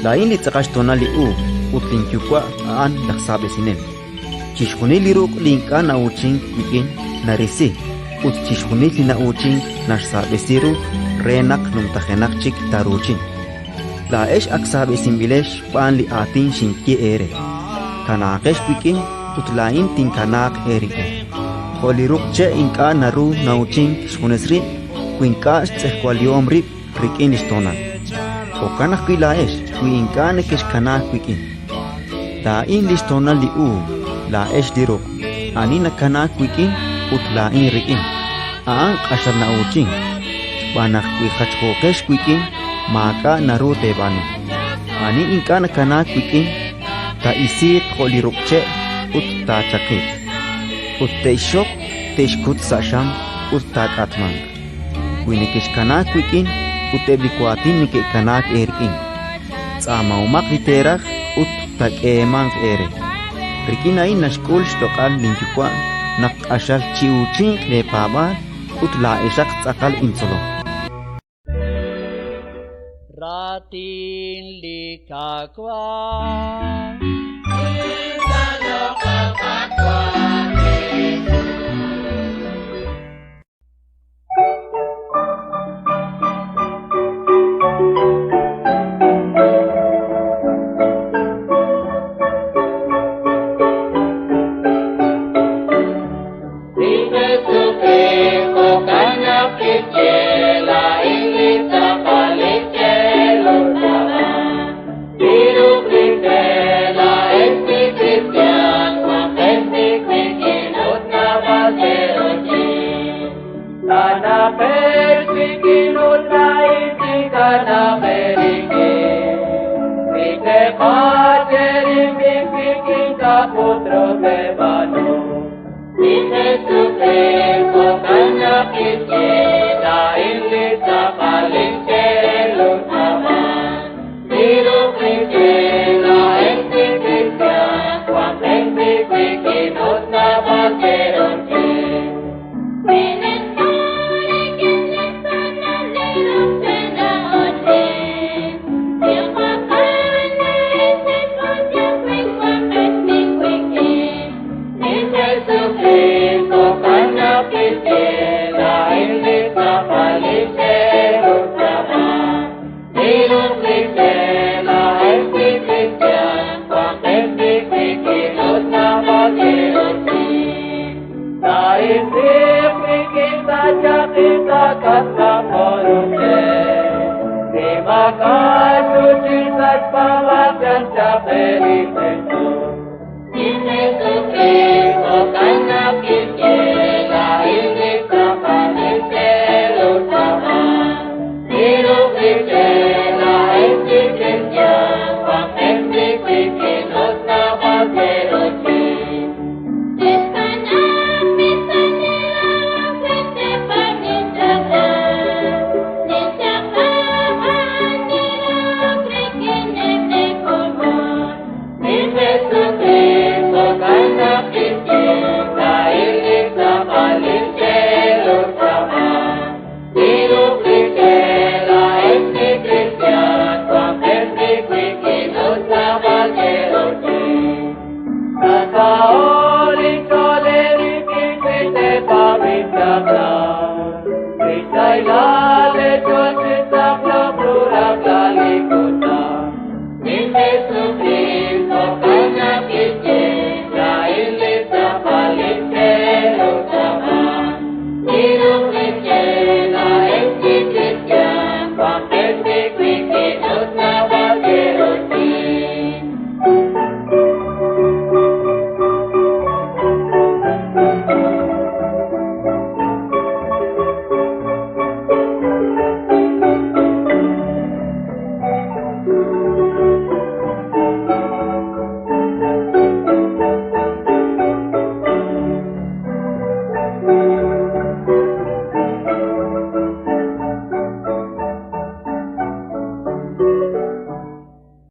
Lain di tsakas tona liu utin kyukwa aan laksabe sinen. Chishkuni liruk linka na uching wikin narisi. Ut chishkuni lina uching narsabe siru renak numtahenak chik taruchin. Laesh aksabe simbilesh paan li atin shinki ere. Kanakesh wikin ut lain tin kanak eri. Holiruk che inka naru nauching shkunesri kuinka tsehkwaliom rip rikin istonan. Okanak kilaesh kuinka nekesh kanak wikin. Lain listonan liu laesh diruk ani nakanak wikin ut lain rikin. Aan kasar nauching banak kui khachkokesh wikin maka naru tebanu. Ani inka nakanak wikin ta isik holiruk che ut ta chakit. Ut teishok teishkut sasham ut ta katman. Kuinekish kanak wikin ut ebikuatin nike kanak erikin. Tsama umak literak ut tak emang ere. Rikin ay nashkul stokal linjukwa nak asal chiuching le pabal ut la esak tsakal insolo. Ratin likakwa Hidup